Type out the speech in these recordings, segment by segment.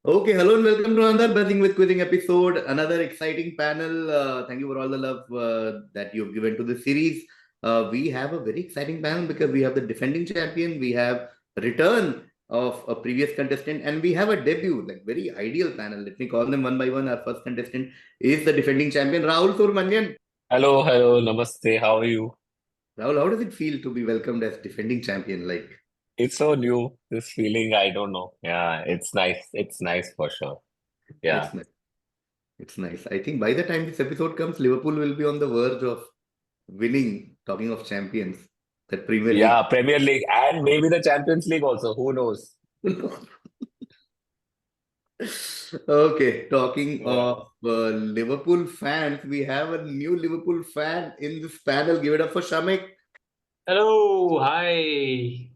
Okay, hello and welcome to another Buzzing with Quizzing episode. Another exciting panel. Thank you for all the love that you've given to this series. We have a very exciting panel because we have the defending champion, we have a return of a previous contestant, and we have a debut. Like very ideal panel. Let me call them one by one. Our first contestant is the defending champion, Rahul Surmanyan. Hello, namaste. How are you? Rahul, how does it feel to be welcomed as defending champion? Like It's so new, this feeling. I don't know. Yeah, it's nice. It's nice for sure. Yeah. it's nice. It's nice. I think by the time this episode comes, Liverpool will be on the verge of winning, talking of champions, that Premier Yeah, League. Premier League and maybe the Champions League also. Who knows? Okay, talking Yeah. of Liverpool fans, we have a new Liverpool fan in this panel. Give it up for Shamik. Hello, hi,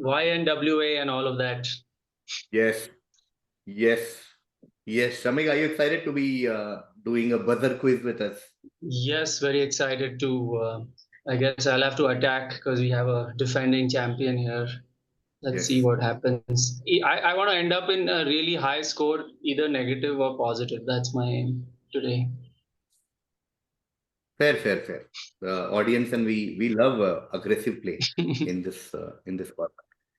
YNWA and all of that. Yes, yes, yes. Shamik, are you excited to be doing a buzzer quiz with us? Yes, very excited to. I guess I'll have to attack because we have a defending champion here. Let's see Yes. what happens. I want to end up in a really high score, either negative or positive. That's my aim today. Fair, fair, fair. Audience and we love aggressive play in this part.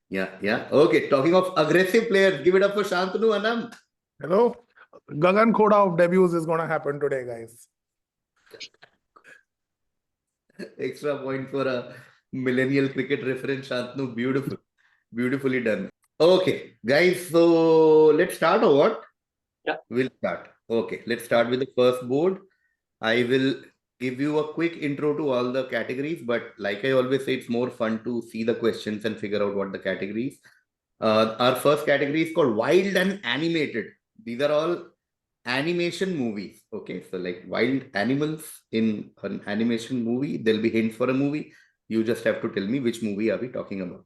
Yeah, yeah. Okay, talking of aggressive players, give it up for Shantanu Anam. Hello. Gagan Khoda of debuts is going to happen today, guys. Extra point for a millennial cricket reference, Shantanu. Beautiful. Beautifully done. Okay, guys. So let's start or what? Yeah. We'll start. Okay, let's start with the first board. I will give you a quick intro to all the categories, but like I always say, it's more fun to see the questions and figure out what the categories. Our first category is called Wild and Animated. These are all animation movies. Okay, so like wild animals in an animation movie, there'll be hints for a movie. You just have to tell me which movie are we talking about.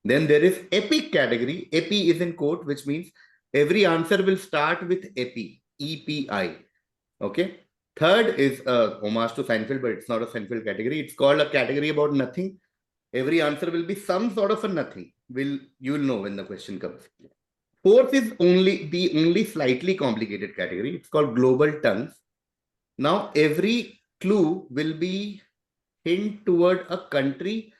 Then there is epic category. Epi is in quote, which means every answer will start with epi, EPI. Okay. Third is homage to Seinfeld, but it's not a Seinfeld category. It's called a category about nothing. Every answer will be some sort of a nothing. You'll know when the question comes. Fourth is only slightly complicated category. It's called global tongues. Now every clue will be hint toward a country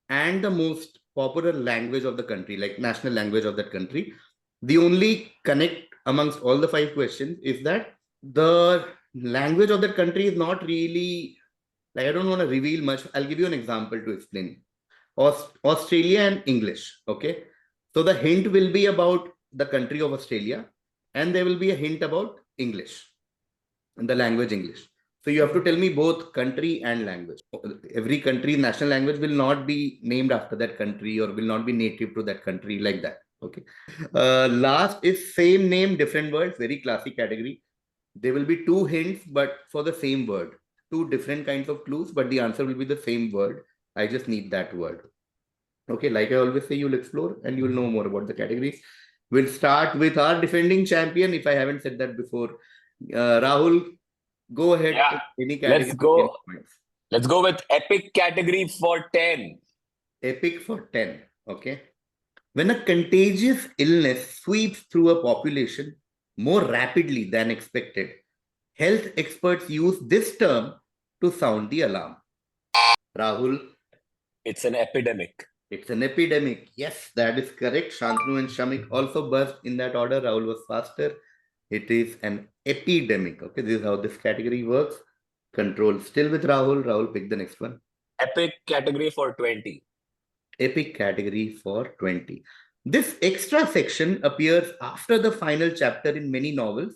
and the most popular language of the country, like national language of that country. The only connect amongst all the five questions is that the language of that country is not really, like, I don't want to reveal much. I'll give you an example to explain. Australia and English. Okay. So the hint will be about the country of Australia, and there will be a hint about English and the language English. So you have to tell me both country and language. Every country's national language will not be named after that country or will not be native to that country, like that. Okay. Last is same name, different words. Very classic category. There will be two hints, but for the same word. Two different kinds of clues, but the answer will be the same word. I just need that word. Okay, like I always say, you'll explore and you'll know more about the categories. We'll start with our defending champion. If I haven't said that before, Rahul, go ahead. Yeah. Any Let's category. go. Let's go with epic category for 10. Epic for 10. Okay. When a contagious illness sweeps through a population more rapidly than expected, health experts use this term to sound the alarm. Rahul. It's an epidemic. It's an epidemic. Yes, that is correct. Shantanu and Shamik also burst in that order. Rahul was faster. It is an epidemic. Okay, this is how this category works. Control still with Rahul. Rahul, pick the next one. Epic category for 20. Epic category for 20. This extra section appears after the final chapter in many novels,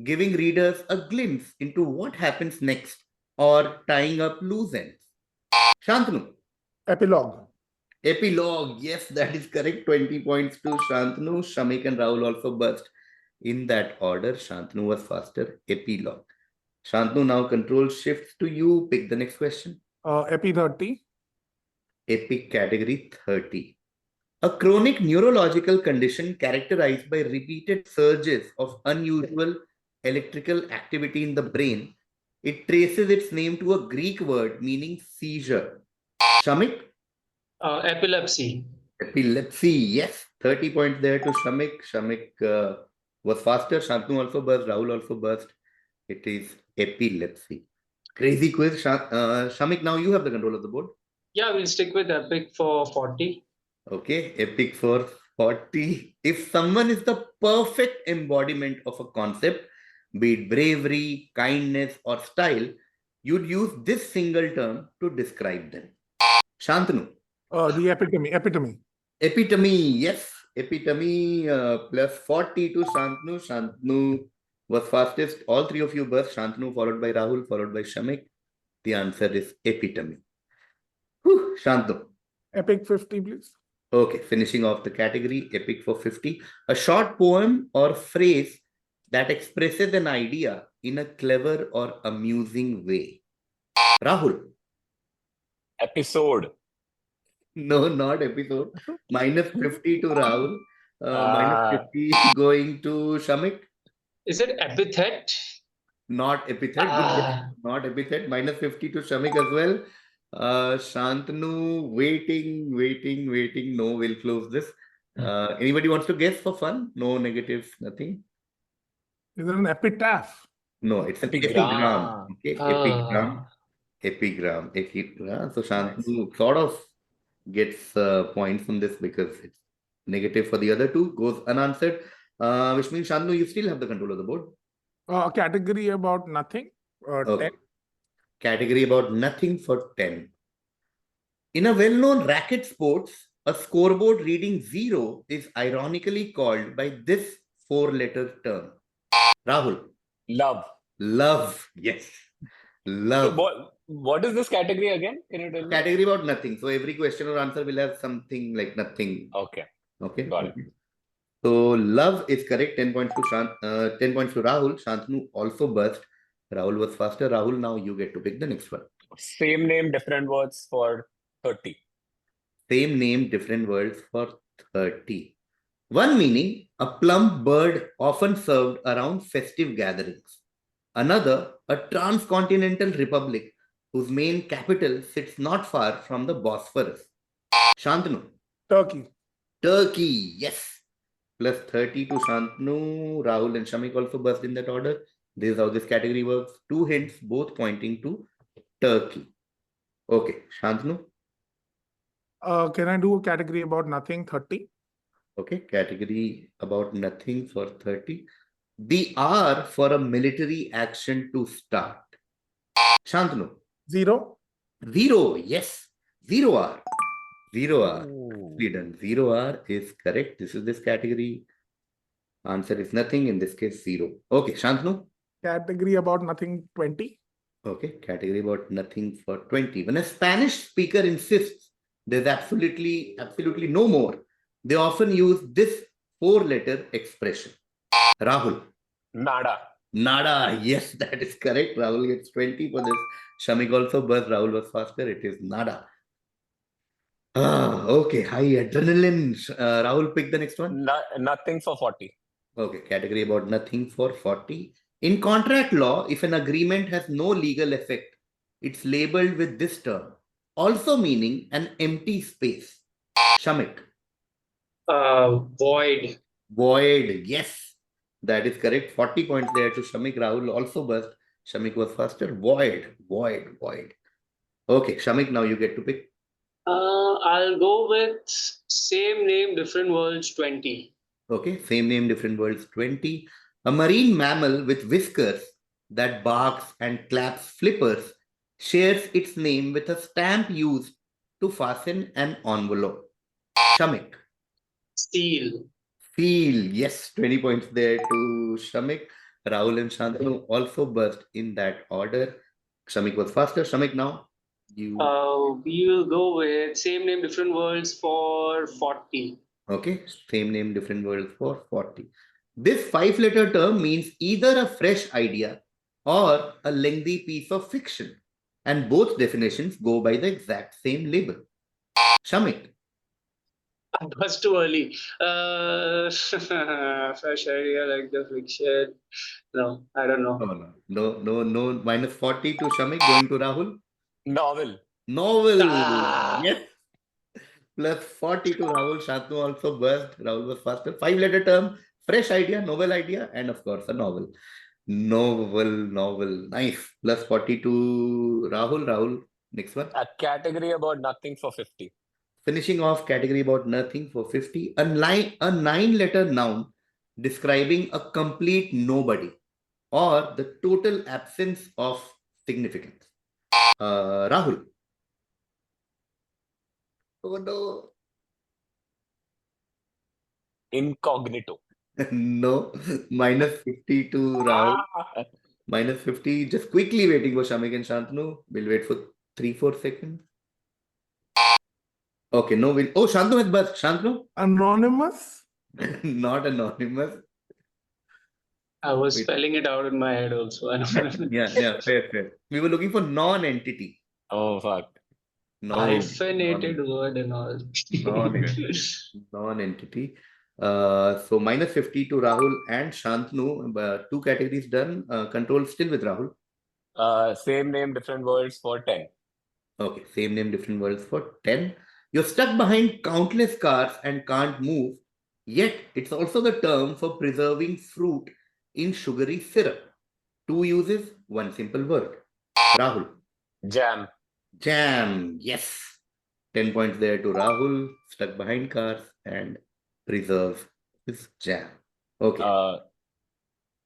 giving readers a glimpse into what happens next or tying up loose ends. Shantanu. Epilogue. Epilogue. Yes, that is correct. 20 points to Shantanu. Shamik and Rahul also burst in that order. Shantanu was faster. Epilogue. Shantanu, now control shifts to you. Pick the next question. Epi 30. Epic category 30. A chronic neurological condition characterized by repeated surges of unusual electrical activity in the brain. It traces its name to a Greek word meaning seizure. Shamik? Epilepsy. Epilepsy, yes. 30 points there to Shamik. Shamik was faster. Shantanu also burst. Rahul also burst. It is epilepsy. Crazy quiz. Shamik, now you have the control of the board. Yeah, we'll stick with Epic for 40. Okay, epic for 40. If someone is the perfect embodiment of a concept, be it bravery, kindness, or style, you'd use this single term to describe them. Shantanu. The epitome. Epitome, yes. Epitome plus 40 to Shantanu. Shantanu was fastest. All three of you burst. Shantanu followed by Rahul, followed by Shamik. The answer is epitome. Whew, Shantanu. Epic 50, please. Okay, finishing off the category, epic for 50. A short poem or phrase that expresses an idea in a clever or amusing way. Rahul. Episode. No, not episode. Minus 50 to Rahul. Minus 50 going to Shamik. Is it epithet? Not epithet. Good guess. Not epithet. Minus 50 to Shamik as well. Shantanu, waiting. No, we'll close this. Anybody wants to guess for fun? No negatives, nothing. Is it an epitaph? No, it's an Epigram. epigram. Okay, epigram. So Shantanu sort of gets points from this because it's negative for the other two, goes unanswered. Which means Shantanu, you still have the control of the board. Category about nothing. 10. Category about nothing for 10. In a well-known racket sports, a scoreboard reading 0 is ironically called by this 4-letter term. Rahul. Love. Love. Yes. Love. So what is this category again? Can you tell me? Category about nothing. So every question or answer will have something like nothing. Okay. Okay. Got it. So love is correct. 10 points to 10 points to Rahul. Shantanu also burst. Rahul was faster. Rahul, now you get to pick the next one. Same name, different words for 30. Same name, different words for 30. One meaning, a plump bird often served around festive gatherings. Another, a transcontinental republic whose main capital sits not far from the Bosphorus. Shantanu. Turkey, yes. Plus 30 to Shantanu. Rahul and Shamik also burst in that order. This is how this category works. 2 hints, both pointing to Turkey. Okay, Shantanu. Can I do a category about nothing? 30. Okay, category about nothing for 30. The R for a military action to start. Shantanu. 0. 0, yes. 0 R. 0 R. Ooh. Done. 0 R is correct. This is this category. Answer is nothing. In this case, 0. Okay, Shantanu. Category about nothing. 20. Okay, category about nothing for 20. When a Spanish speaker insists there's absolutely no more, they often use this 4-letter expression. Rahul. Nada. Nada. Yes, that is correct. Rahul gets 20 for this. Shamik also burst. Rahul was faster. It is nada. Okay, high adrenaline. Rahul, pick the next one. Nothing for 40. Okay, category about nothing for 40. In contract law, if an agreement has no legal effect, it's labeled with this term, also meaning an empty space. Shamik. Void. Void. Yes, that is correct. 40 points there to Shamik. Rahul also burst. Shamik was faster. Void. Okay, Shamik, now you get to pick. I'll go with same name, different worlds, 20. Okay, same name, different worlds, 20. A marine mammal with whiskers that barks and claps flippers shares its name with a stamp used to fasten an envelope. Shamik. Steel. Yes, 20 points there to Shamik. Rahul and Shantanu also burst in that order. Shamik was faster. Shamik, now you. We will go with same name, different worlds for 40. Okay, same name, different words for 40. This 5-letter term means either a fresh idea or a lengthy piece of fiction. And both definitions go by the exact same label. Shamik. It was too early. Fresh idea like the fiction. No, I don't know. No. Minus 40 to Shamik, going to Rahul. Novel. Yes. Plus 40 to Rahul. Shantanu also burst. Rahul was faster. 5-letter term, fresh idea, novel idea, and of course a novel. Novel. Nice. Plus 40 to Rahul. Rahul, next one. A category about nothing for 50. Finishing off category about nothing for 50. A 9-letter noun describing a complete nobody or the total absence of significance. Rahul. Oh no. Incognito. No. Minus 50 to Rahul. Ah! Minus 50. Just quickly waiting for Shamik and Shantanu. We'll wait for 3-4 seconds. Okay, no. Oh, Shantanu has burst. Shantanu? Anonymous? Not anonymous. I was Wait. spelling it out in my head also. Yeah, fair. We were looking for non-entity. Oh, fuck. Hyphenated word and all. Non-entity. So minus 50 to Rahul and Shantanu. 2 categories done. Control still with Rahul. Same name, different words for 10. Okay, same name, different words for 10. You're stuck behind countless cars and can't move. Yet, it's also the term for preserving fruit in sugary syrup. 2 uses, 1 simple word. Rahul. Jam. Jam. Yes. 10 points there to Rahul. Stuck behind cars and preserve his jam. Okay.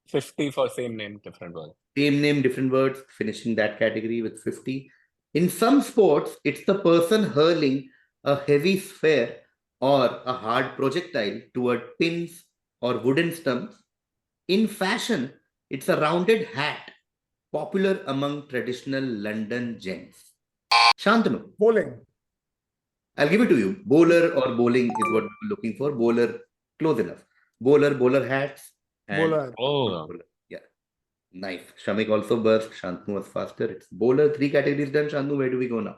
50 for same name, different word. Same name, different words. Finishing that category with 50. In some sports, it's the person hurling a heavy sphere or a hard projectile toward pins or wooden stumps. In fashion, it's a rounded hat, popular among traditional London gents. Shantanu. Bowling. I'll give it to you. Bowler or bowling is what we're looking for. Bowler, close enough. Bowler hats. And Bowler. bowler. Yeah. Nice. Shamik also burst. Shantanu was faster. It's bowler. 3 categories done. Shantanu, where do we go now?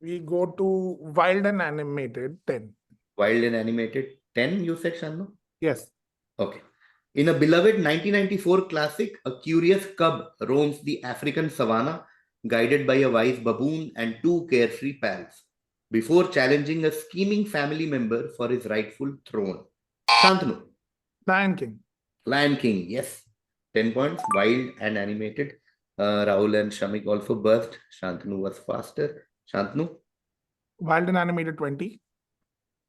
We go to wild and animated 10. Wild and animated 10, you said, Shantanu? Yes. Okay. In a beloved 1994 classic, a curious cub roams the African savanna, guided by a wise baboon and 2 carefree pals, before challenging a scheming family member for his rightful throne. Shantanu. Lion King. Lion King, yes. 10 points, wild and animated. Rahul and Shamik also burst. Shantanu was faster. Shantanu. Wild and animated 20.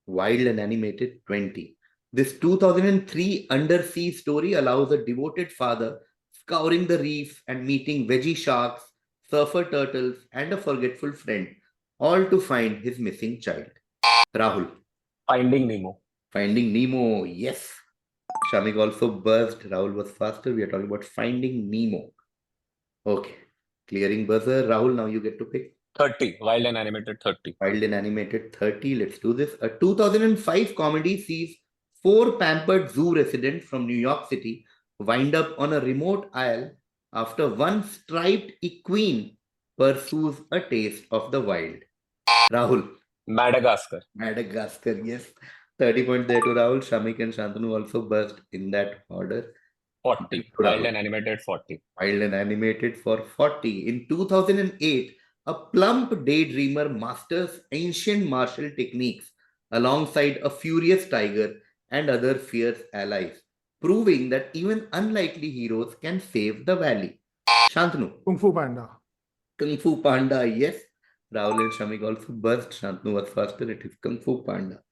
Wild and animated 20. This 2003 undersea story allows a devoted father scouring the reef and meeting veggie sharks, surfer turtles, and a forgetful friend, all to find his missing child. Rahul. Finding Nemo. Finding Nemo, yes. Shamik also buzzed. Rahul was faster. We are talking about Finding Nemo. Okay. Clearing buzzer. Rahul, now you get to pick. 30. Wild and animated 30. Wild and animated 30. Let's do this. A 2005 comedy sees 4 pampered zoo residents from New York City wind up on a remote isle after one striped equine pursues a taste of the wild. Rahul. Madagascar. Madagascar, yes. 30 points there to Rahul. Shamik and Shantanu also burst in that order. 40. Wild and animated 40. Wild and animated for 40. In 2008, a plump daydreamer masters ancient martial techniques alongside a furious tiger and other fierce allies, proving that even unlikely heroes can save the valley. Shantanu. Kung Fu Panda. Kung Fu Panda, yes. Rahul and Shamik also burst. Shantanu was faster. It is Kung Fu Panda.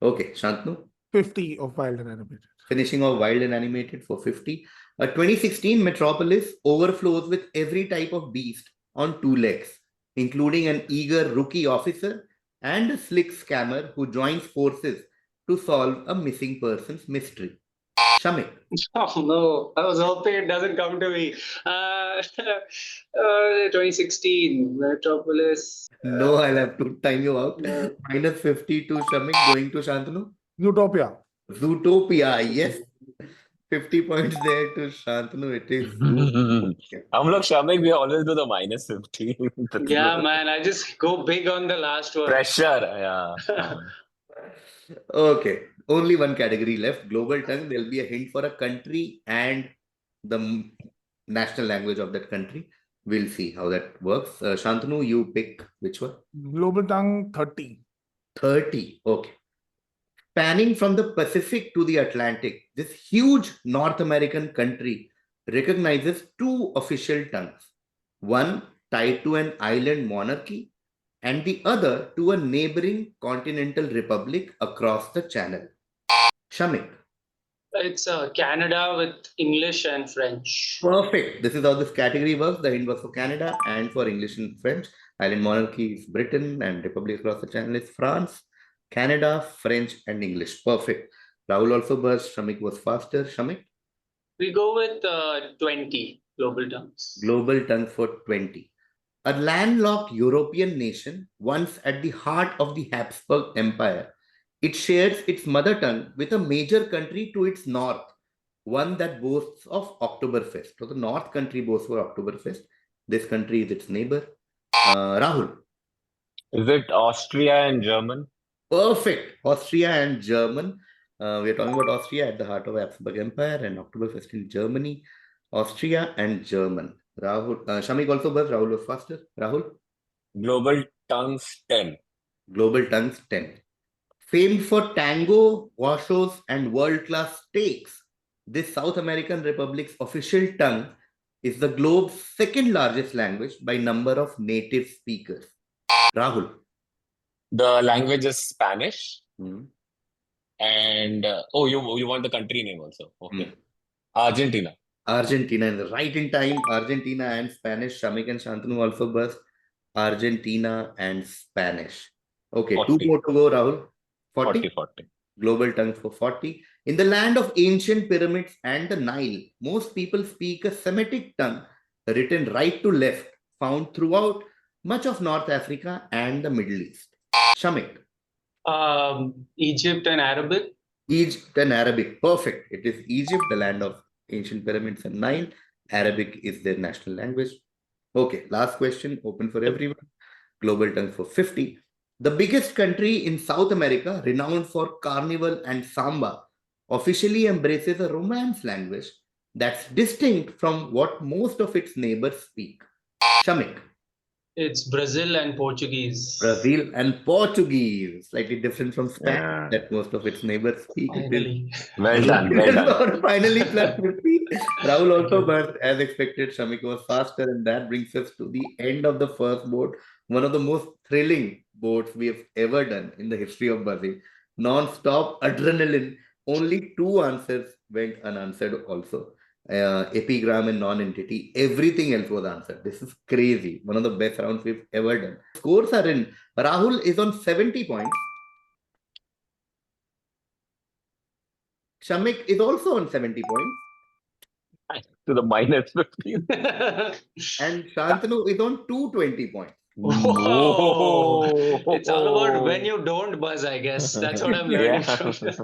Okay, Shantanu. 50 of wild and animated. Finishing off wild and animated for 50. A 2016 Metropolis overflows with every type of beast on 2 legs, including an eager rookie officer and a slick scammer who joins forces to solve a missing person's mystery. Shamik. Oh no, I was hoping it doesn't come to me. 2016, Metropolis. No, I'll have to time you out. Minus 50 to Shamik, going to Shantanu. Zootopia. Zootopia, yes. 50 points there to Shantanu. It is. हम लोग Shamik, we always do the minus 50. Yeah, man, I just go big on the last one. Pressure. Yeah. Okay. Only 1 category left. Global tongue. There'll be a hint for a country and the national language of that country. We'll see how that works. Shantanu, you pick which one? Global tongue 30. 30. Okay. Spanning from the Pacific to the Atlantic, this huge North American country recognizes two official tongues, one tied to an island monarchy and the other to a neighboring continental republic across the channel? Shamik. It's Canada with English and French. Perfect. This is how this category works. The hint was for Canada and for English and French. Island monarchy is Britain and republic across the channel is France. Canada, French and English. Perfect. Rahul also burst. Shamik was faster. Shamik? We go with 20 global tongues. Global tongue for 20. A landlocked European nation, once at the heart of the Habsburg Empire, it shares its mother tongue with a major country to its north, one that boasts of Oktoberfest. So the north country boasts for Oktoberfest. This country is its neighbor. Rahul. Is it Austria and German? Perfect. Austria and German. We are talking about Austria at the heart of Habsburg Empire and Oktoberfest in Germany. Austria and German. Rahul. Shamik also was. Rahul was faster. Rahul. Global tongues 10. Global tongues 10. Famed for tango, washos, and world-class steaks, this South American Republic's official tongue is the globe's second largest language by number of native speakers. Rahul. The language is Spanish. Hmm. And you want the country name also? Okay. Hmm. Argentina. Argentina is right in time. Argentina and Spanish. Shamik and Shantanu also burst. Argentina and Spanish. Okay, 40. 2 more to go, Rahul. 40. 40. Global tongues for 40. In the land of ancient pyramids and the Nile, most people speak a Semitic tongue written right to left, found throughout much of North Africa and the Middle East. Shamik. Egypt and Arabic. Egypt and Arabic. Perfect. It is Egypt, the land of ancient pyramids and Nile. Arabic is their national language. Okay, last question, open for everyone. Global tongue for 50. The biggest country in South America, renowned for carnival and samba, officially embraces a Romance language that's distinct from what most of its neighbors speak. Shamik. It's Brazil and Portuguese. Brazil and Portuguese, slightly different from Spanish Yeah. that most of its neighbors speak. Finally. Well done. Well done. Finally, plus 50. Rahul also burst as expected. Shamik was faster, and that brings us to the end of the first board. One of the most thrilling boards we have ever done in the history of buzzing. Non-stop adrenaline. Only 2 answers went unanswered also. Epigram and non-entity. Everything else was answered. This is crazy. One of the best rounds we've ever done. Scores are in. Rahul is on 70 points. Shamik is also on 70 points. To the minus 15. And Shantanu is on 220 points. Whoa. It's all about when you don't buzz, I guess. That's what I'm learning Yeah. from this.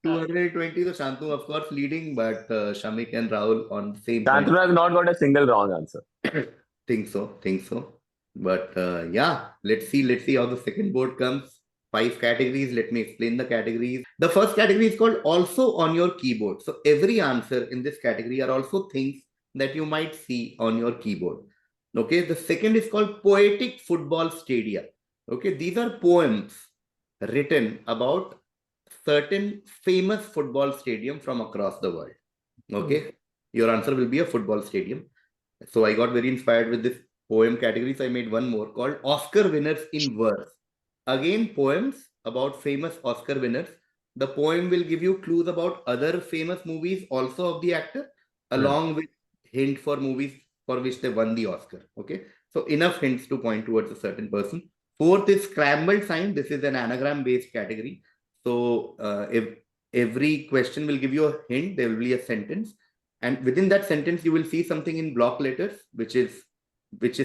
220, so Shantanu of course leading, but Shamik and Rahul on the same Shantanu point. has not got a single wrong answer. Think so. But yeah, let's see how the second board comes. 5 categories. Let me explain the categories. The first category is called also on your keyboard. So every answer in this category are also things that you might see on your keyboard. Okay. The second is called Poetic Football Stadia. Okay. These are poems written about certain famous football stadium from across the world. Okay. Your answer will be a football stadium. So I got very inspired with this poem category. So I made one more called Oscar Winners in Verse. Again, poems about famous Oscar winners. The poem will give you clues about other famous movies also of the actor, along with hint for movies for which they won the Oscar. Okay. So enough hints to point towards a certain person. Fourth is Scrambled sign. This is an anagram based category. So if every question will give you a hint, there will be a sentence. And within that sentence, you will see something in block letters, which is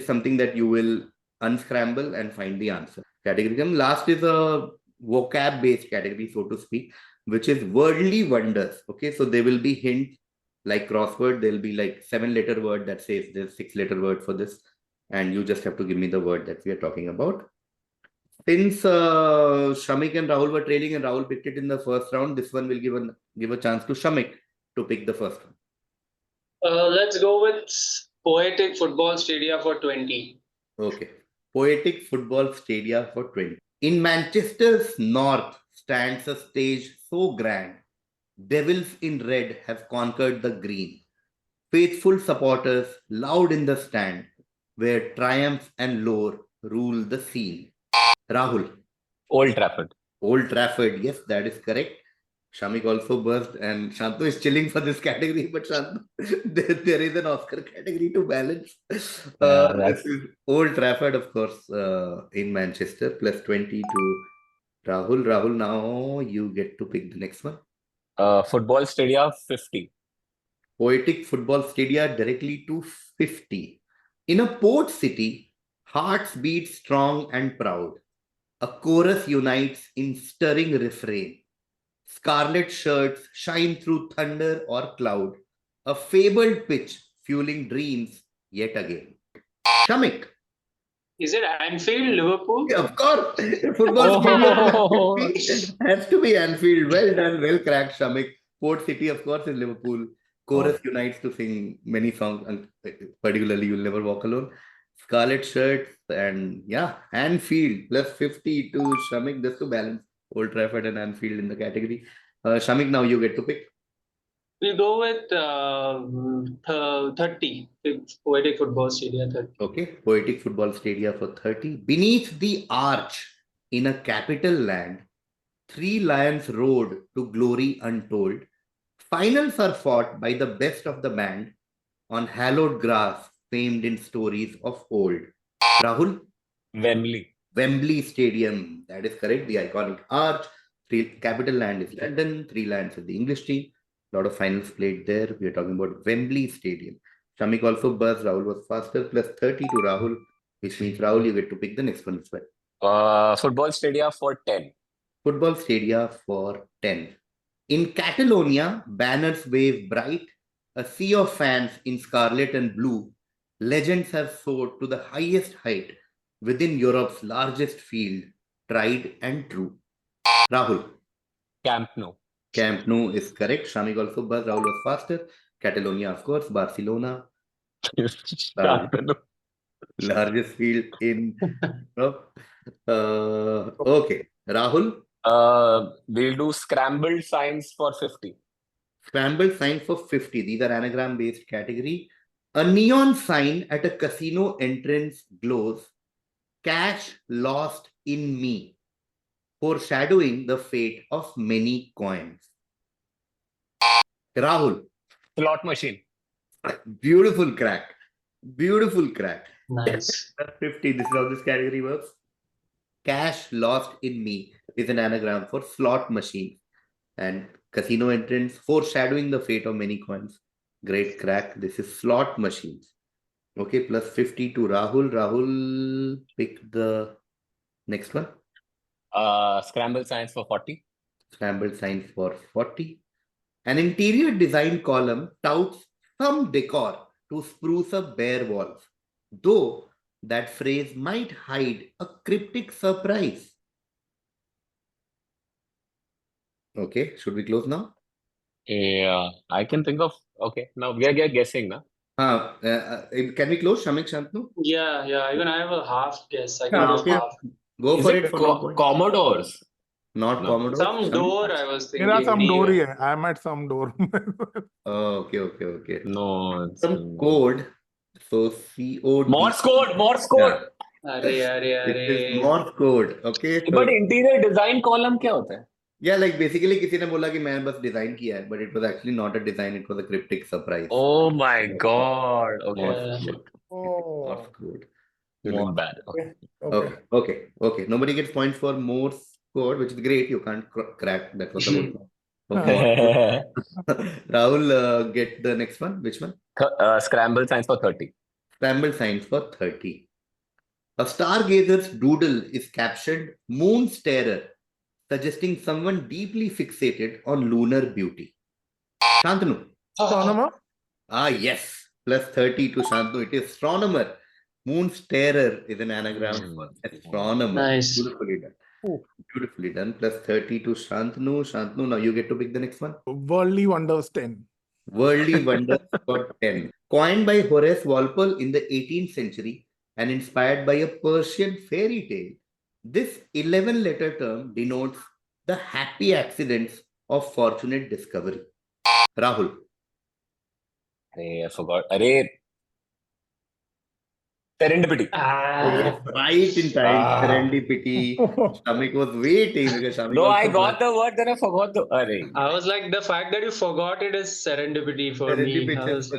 something that you will unscramble and find the answer. Category. Last is a vocab-based category, so to speak, which is worldly wonders. Okay, so there will be hints like crossword. There will be like 7-letter word that says there's 6-letter word for this, and you just have to give me the word that we are talking about. Since Shamik and Rahul were trailing and Rahul picked it in the first round, this one will give a chance to Shamik to pick the first one. Let's go with Poetic Football Stadia for 20. Okay. Poetic Football Stadia for 20. In Manchester's north stands a stage so grand, Devils in red have conquered the green. Faithful supporters loud in the stand, where triumph and lore rule the scene. Rahul. Old Trafford. Old Trafford, yes, that is correct. Shamik also buzzed, and Shantanu is chilling for this category, but Shantanu, there is an Oscar category to balance. This is Old Trafford, of course, in Manchester, plus 20 to Rahul. Rahul, now you get to pick the next one. Football Stadia 50. Poetic football stadia directly to 50. In a port city, hearts beat strong and proud. A chorus unites in stirring refrain. Scarlet shirts shine through thunder or cloud. A fabled pitch fueling dreams yet again. Shamik. Is it Anfield, Liverpool? Yeah, of course. Football has to be Anfield. Well done, well cracked, Shamik. Port City, of course, is Liverpool. Chorus unites to sing many songs, and particularly You'll Never Walk Alone. Scarlet shirts, and yeah, Anfield plus 50 to Shamik, just to balance Old Trafford and Anfield in the category. Shamik, now you get to pick. We'll go with 30. Poetic Football Stadium 30. Okay, Poetic Football Stadia for 30. Beneath the arch in a capital land, 3 lions rode to glory untold. Finals are fought by the best of the band on hallowed grass famed in stories of old. Rahul? Wembley Stadium. That is correct. The iconic arch. Capital land is London. 3 lions is the English team. A lot of finals played there. We are talking about Wembley Stadium. Shamik also buzzed. Rahul was faster. Plus 30 to Rahul, which means Rahul, you get to pick the next one as well. Football Stadia for 10. Football Stadia for 10. In Catalonia, banners wave bright. A sea of fans in scarlet and blue. Legends have soared to the highest height within Europe's largest field, tried and true. Rahul. Camp Nou. Camp Nou is correct. Shamik also buzzed. Rahul was faster. Catalonia, of course. Barcelona. Largest field in Europe. Okay. Rahul. We'll do Scrambled signs for 50. Scrambled signs for 50. These are anagram-based category. A neon sign at a casino entrance glows. Cash lost in me, foreshadowing the fate of many coins. Rahul. Slot machine. Beautiful crack. Beautiful crack. Nice. 50. This is how this category works. Cash lost in me is an anagram for slot machine. And casino entrance, foreshadowing the fate of many coins. Great crack. This is slot machines. Okay, plus 50 to Rahul. Rahul, pick the next one. Scrambled signs for 40. Scrambled signs for 40. An interior design column touts some decor to spruce up bare walls, though that phrase might hide a cryptic surprise. Okay, should we close now? Yeah, I can think of. Okay, now we are guessing now. Can we close, Shamik, Shantanu? Yeah, even I have a half guess. I Ah, can okay. half. Go Is for it it for no point. Commodores? Not No. Commodore. Some door I was thinking. There are some door maybe. here. I'm at some door. Oh, okay. No, it's Some code. So COD. Morse code. It is Morse code. Okay. But interior design column क्या होता है? Yeah, like basically किसी ने बोला कि मैं बस design किया है, but it was actually not a design. It was a cryptic surprise. Oh my God. Okay. Morse code. Oh. Morse code. Feeling bad. Okay. Nobody gets points for Morse code, which is great. You can't crack. That was the whole point. Rahul, get the next one. Which one? Scrambled signs for 30. Scrambled signs for 30. A stargazer's doodle is captioned Moon Starer, suggesting someone deeply fixated on lunar beauty. Shantanu. Astronomer? Ah, yes. Plus 30 to Shantanu. It is astronomer. Moon Starer is an anagram for astronomer. Nice. Beautifully done. Beautifully done. Plus 30 to Shantanu. Shantanu, now you get to pick the next one. Worldly Wonders 10. Worldly Wonders for 10. Coined by Horace Walpole in the 18th century and inspired by a Persian fairy tale, this 11-letter term denotes the happy accidents of fortunate discovery? Rahul. I forgot. Serendipity. Yes, right in time. Ah. Serendipity. Shamik was waiting because Shamik No, I also got the word, then I forgot the. I was like, the fact that you forgot it is serendipity for me. I was...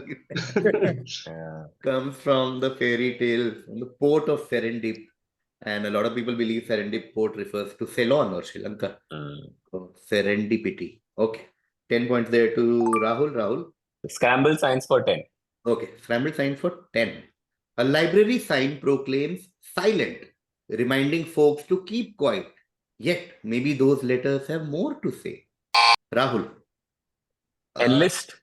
Yeah. comes from the fairy tale, from the port of Serendip. And a lot of people believe Serendip port refers to Ceylon or Sri Lanka. So, serendipity. Okay. 10 points there to Rahul. Rahul. Scramble signs for 10. Okay. Scrambled sign for 10. A library sign proclaims silent, reminding folks to keep quiet. Yet, maybe those letters have more to say. Rahul. Enlist.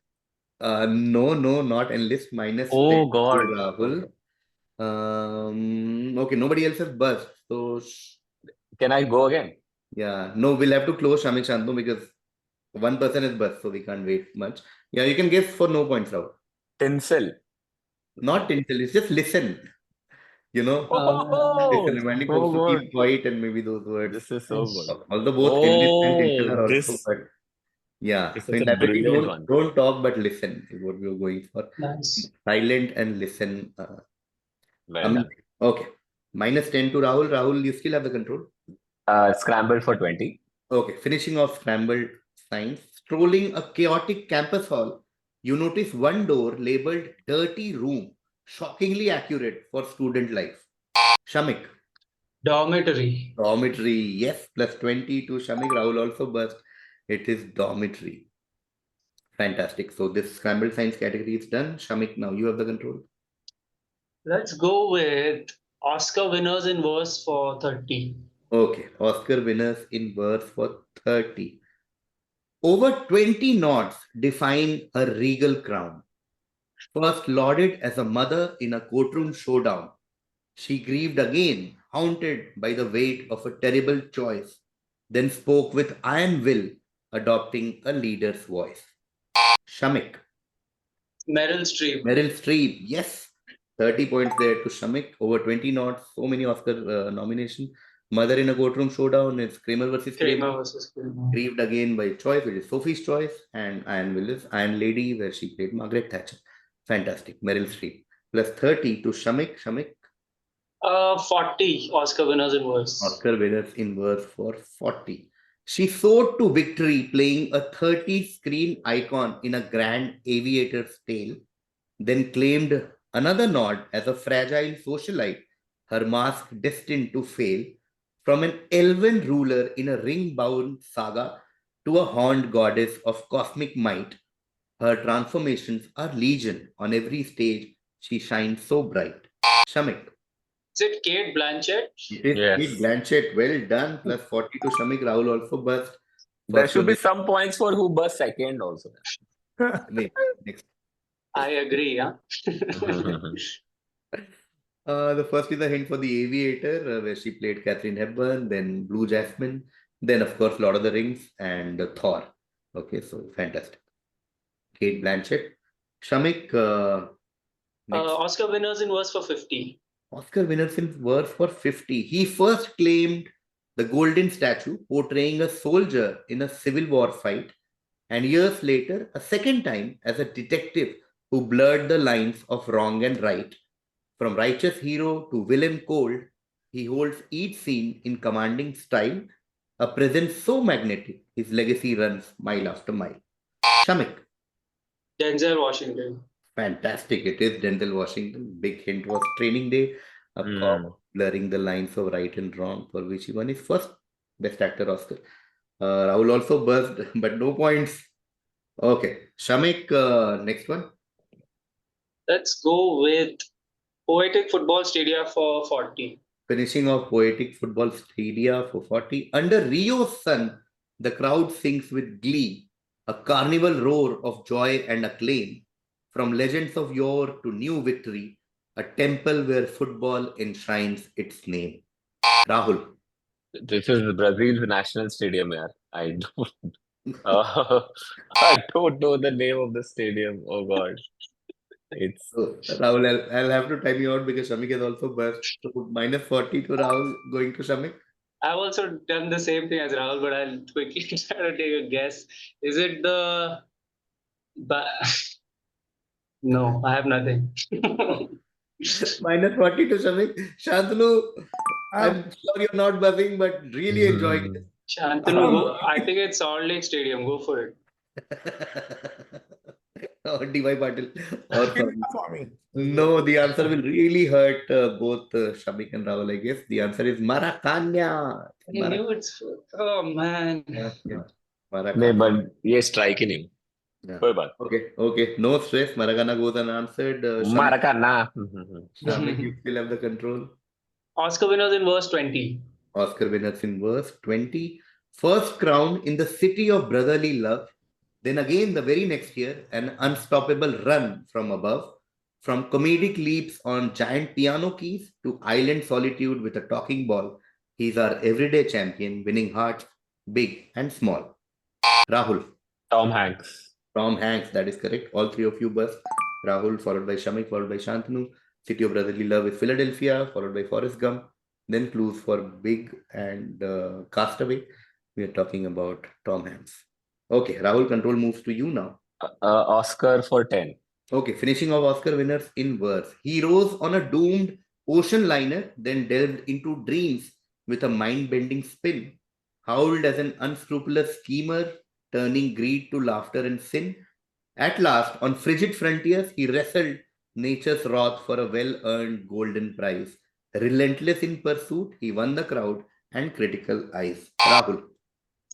No, not enlist. Minus 10 Oh to God. Rahul. Okay, nobody else has buzzed. So, Can I go again? yeah, no, we'll have to close Shamik Shantanu because one person is buzzed, so we can't wait much. Yeah, you can guess for no points, Rahul. Tinsel. Not tinsel, it's just listen. You know, Oh, listen, reminding so folks to good. keep quiet and maybe those words. This is so good. Although both enlist and tinsel are also, This but yeah. is So such in a library, brilliant one. don't talk but listen is what we were going for. Nice. Silent and listen. Well done. Okay. Minus 10 to Rahul. Rahul, you still have the control. Scrambled for 20. Okay, finishing off scrambled science. Strolling a chaotic campus hall, you notice one door labeled dirty room, shockingly accurate for student life. Shamik. Dormitory. Dormitory, yes, plus 20 to Shamik. Rahul also burst. It is dormitory. Fantastic. So this scrambled science category is done. Shamik, now you have the control. Let's go with Oscar winners in verse for 30. Okay, Oscar winners in verse for 30. Over 20 nods define her regal crown. First lauded as a mother in a courtroom showdown, she grieved again, haunted by the weight of a terrible choice, then spoke with iron will, adopting a leader's voice. Shamik. Meryl Streep. Meryl Streep, yes. 30 points there to Shamik. Over 20 nods, so many Oscar nominations. Mother in a courtroom showdown is Kramer versus Kramer versus Kramer. Grieved again by choice, which is Sophie's choice, and Iron Willis, Iron Lady, where she played Margaret Thatcher. Fantastic. Meryl Streep. Plus 30 to Shamik. Shamik. 40 Oscar winners in verse. Oscar winners in verse for 40. She soared to victory playing a 30-screen icon in a grand aviator's tale, then claimed another nod as a fragile socialite, her mask destined to fail, from an elven ruler in a ring-bound saga to a horned goddess of cosmic might. Her transformations are legion. On every stage, she shines so bright. Shamik. Is it Kate Blanchett? It is Yes. Kate Blanchett. Well done. Plus 40 to Shamik. Rahul also burst. There should be some points for who burst second also. Next. I agree, yeah. The first is a hint for the Aviator, where she played Catherine Hepburn, then Blue Jasmine, then of course Lord of the Rings and Thor. Okay, so fantastic. Kate Blanchett. Shamik. Next. Oscar winners in verse for 50. Oscar winners in verse for 50. He first claimed the Golden Statue, portraying a soldier in a Civil War fight, and years later, a second time as a detective who blurred the lines of wrong and right. From righteous hero to villain cold, he holds each scene in commanding style, a presence so magnetic, his legacy runs mile after mile. Shamik. Denzel Washington. Fantastic. It is Denzel Washington. Big hint was Training Day, a cop blurring the lines of right and wrong, for which he won his first Best Actor Oscar. Rahul also buzzed, but no points. Okay. Shamik, next one. Let's go with Poetic Football Stadia for 40. Finishing off Poetic Football Stadia for 40. Under Rio's sun, the crowd sings with glee, a carnival roar of joy and acclaim. From legends of yore to new victory, a temple where football enshrines its name. Rahul. This is Brazil's national stadium, yeah. I don't know the name of the stadium. Oh God. It's Rahul, I'll have to time you out because Shamik has also burst. So minus 40 to Rahul going to Shamik. I've also done the same thing as Rahul, but I'll quickly try to take a guess. Is it the... Ba- no, I have nothing. Minus 40 to Shamik. Shantanu, I'm sure you're not buzzing, but really enjoying it. Shantanu, go. I think it's Salt Lake Stadium. Go for it. Or DY Patil. Or sorry. Swami. No, the answer will really hurt both Shamik and Rahul, I guess. The answer is Maracana. I knew it's... Oh, man. Yeah. नहीं Maracana. but ये strike ही नहीं Yeah. कोई बात Okay. No stress. Maracana goes unanswered. Maracana. Shamik, you still have the control. Oscar winners in verse 20. Oscar winners in verse 20. First crowned in the city of brotherly love. Then again, the very next year, an unstoppable run from above. From comedic leaps on giant piano keys to island solitude with a talking ball, he's our everyday champion, winning hearts big and small. Rahul. Tom Hanks. Tom Hanks, that is correct. All three of you buzzed. Rahul, followed by Shamik, followed by Shantanu. City of Brotherly Love is Philadelphia, followed by Forrest Gump. Then clues for Big and Castaway. We are talking about Tom Hanks. Okay, Rahul, control moves to you now. Oscar for 10. Okay, finishing off Oscar winners in verse. He rose on a doomed ocean liner, then delved into dreams with a mind-bending spin. Howled as an unscrupulous schemer, turning greed to laughter and sin. At last, on frigid frontiers, he wrestled nature's wrath for a well-earned golden prize. Relentless in pursuit, he won the crowd and critical eyes. Rahul.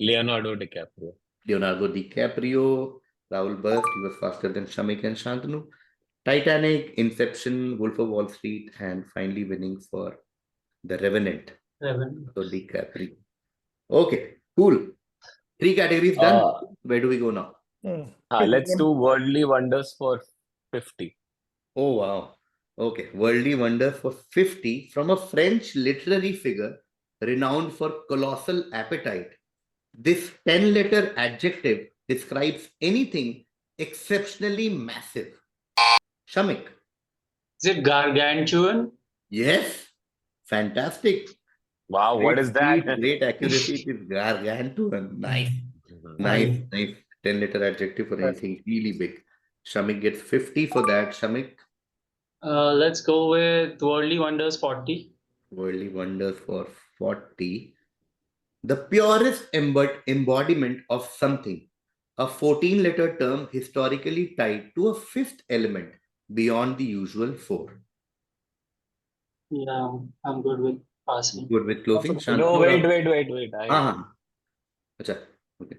Leonardo DiCaprio. Leonardo DiCaprio. Rahul burst. He was faster than Shamik and Shantanu. Titanic, Inception, Wolf of Wall Street, and finally winning for The Revenant. So DiCaprio. Okay, cool. 3 categories done. Where do we go now? Let's do Worldly Wonders for 50. Oh, wow. Okay, Worldly Wonders for 50 from a French literary figure renowned for colossal appetite. This 10-letter adjective describes anything exceptionally massive. Shamik. Is it gargantuan? Yes. Fantastic. Wow, what is that? Great accuracy. It is gargantuan. Nice. Nice. 10-letter adjective for anything really big. Shamik gets 50 for that. Shamik. Let's go with Worldly Wonders 40. Worldly Wonders for 40. The purest embodiment of something. A 14-letter term historically tied to a 5th element beyond the usual 4. Yeah, I'm good with passing. Good with closing. No, wait. Acha. Okay.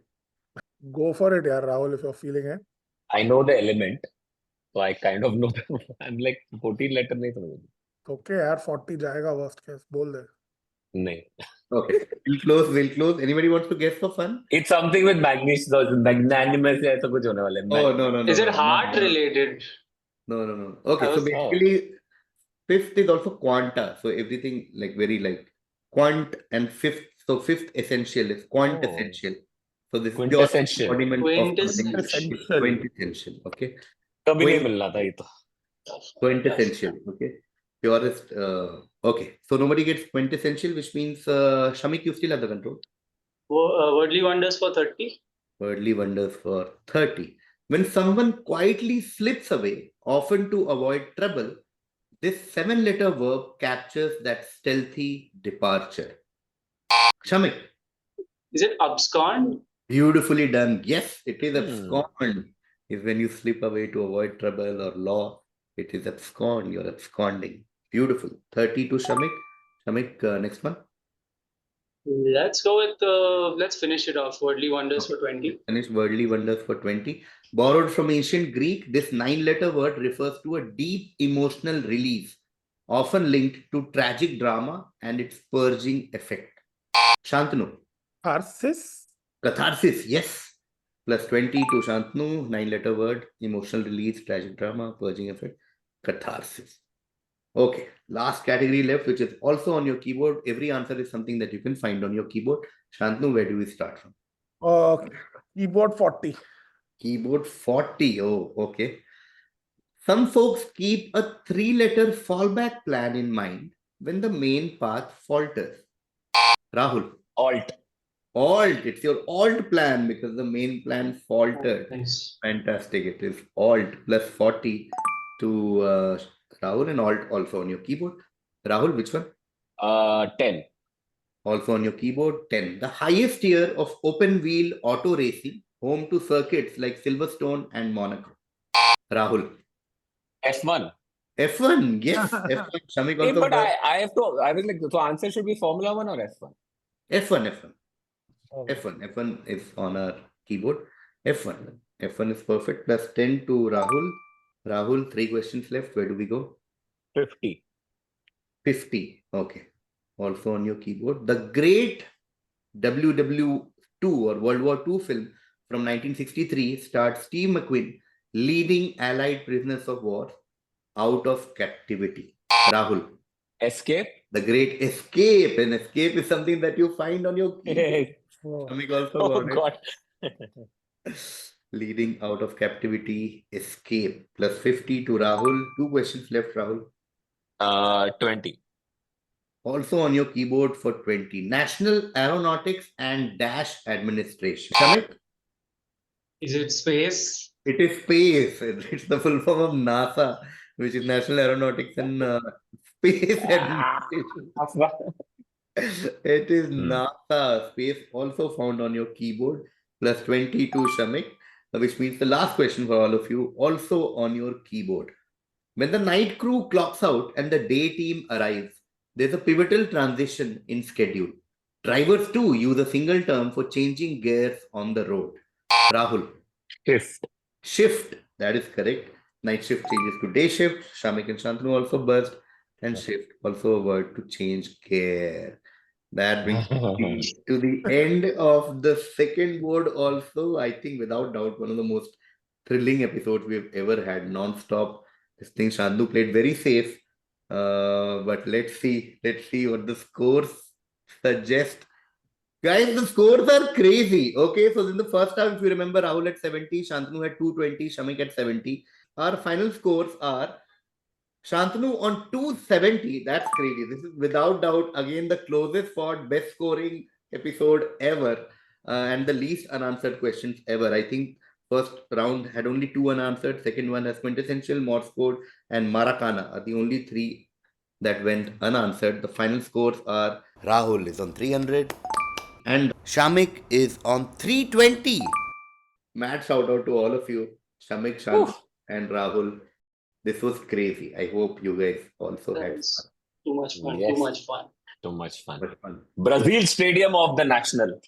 Go for it, yeah, Rahul, if you're feeling it. I know the element, so I kind of know. I'm like 14 letter नहीं समझ. Okay, यार 40 जाएगा worst case. बोल दे. नहीं. Okay. We'll close. Anybody wants to guess for fun? It's something with magnanimous या ऐसा कुछ होने वाला है. Oh, no. Is it heart related? No. Okay, so basically 5th is also quanta. So everything like very like quant and 5th. So 5th essential is quintessential. So this Quintessential. is quintessential. Okay. कभी नहीं मिलना था ये तो. Quintessential. Okay. Purest. Okay. So nobody gets quintessential, which means Shamik, you still have the control. Worldly Wonders for 30. Worldly Wonders for 30. When someone quietly slips away, often to avoid trouble, this 7-letter verb captures that stealthy departure. Shamik. Is it abscond? Beautifully done. Yes, it is abscond. Is when you slip away to avoid trouble or law. It is abscond. You're absconding. Beautiful. 30 to Shamik. Shamik, next one. Let's go with, let's finish it off. Worldly Wonders for 20. Finish Worldly Wonders for 20. Borrowed from ancient Greek, this 9-letter word refers to a deep emotional release, often linked to tragic drama and its purging effect. Shantanu. Catharsis, yes. Plus 20 to Shantanu, 9-letter word, emotional release, tragic drama, purging effect, catharsis. Okay, last category left, which is also on your keyboard. Every answer is something that you can find on your keyboard. Shantanu, where do we start from? Keyboard 40. Keyboard 40. Oh, okay. Some folks keep a 3-letter fallback plan in mind when the main path falters. Rahul. Alt. Alt. It's your alt plan because the main plan faltered. Nice. Fantastic. It is alt plus 40 to Rahul, and alt also on your keyboard. Rahul, which one? 10. Also on your keyboard, 10. The highest tier of open wheel auto racing, home to circuits like Silverstone and Monaco. Rahul. F1. F1, yes. F1. Shamik Hey, also. but I was like, so answer should be Formula 1 or F1? F1. Oh. F1 is on our keyboard. F1 is perfect. Plus 10 to Rahul. Rahul, 3 questions left. Where do we go? 50. 50. Okay. Also on your keyboard. The great WW2 or World War II film from 1963 starred Steve McQueen leading Allied prisoners of war out of captivity. Rahul. Escape. The Great Escape. And escape is something that you find on your keyboard. Oh. Shamik also Oh got it. God. Leading out of captivity, escape. Plus 50 to Rahul. 2 questions left, Rahul. 20. Also on your keyboard for 20. National Aeronautics and Dash Administration. Shamik? Is it space? It is space. It's the full form of NASA, which is National Aeronautics and Space Administration. It is NASA. Space also found on your keyboard. Plus 20 to Shamik, which means the last question for all of you, also on your keyboard. When the night crew clocks out and the day team arrives, there's a pivotal transition in schedule. Drivers too use a single term for changing gears on the road. Rahul. Shift. That is correct. Night shift changes to day shift. Shamik and Shantanu also buzzed. And shift, also a word to change gear. That brings me to the end of the second board also. I think without doubt one of the most thrilling episodes we've ever had, non-stop. This thing Shantanu played very safe. But let's see what the scores suggest. Guys, the scores are crazy. Okay, so in the first half, if you remember, Rahul at 70, Shantanu had 220, Shamik at 70. Our final scores are Shantanu on 270. That's crazy. This is without doubt, again, the closest fought, best scoring episode ever, and the least unanswered questions ever. I think first round had only 2 unanswered. Second one has quintessential, Morse code, and Maracana are the only 3 that went unanswered. The final scores are Rahul is on 300 and Shamik is on 320. Mad shout out to all of you, Shamik, Shantanu, and Rahul. This was crazy. I hope you guys also had That's too much fun. Yes. Too much fun. Too much fun. fun. Brazil Stadium of the National.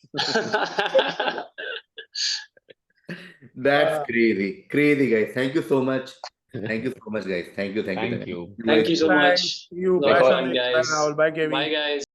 That's crazy. Crazy, guys. Thank you so much. Thank you so much, guys. Thank you. Thank you. Thank you so Thank much. you. Lot Bye, of fun, Shamik. Bye, guys. Rahul. Bye, KV. Bye, guys.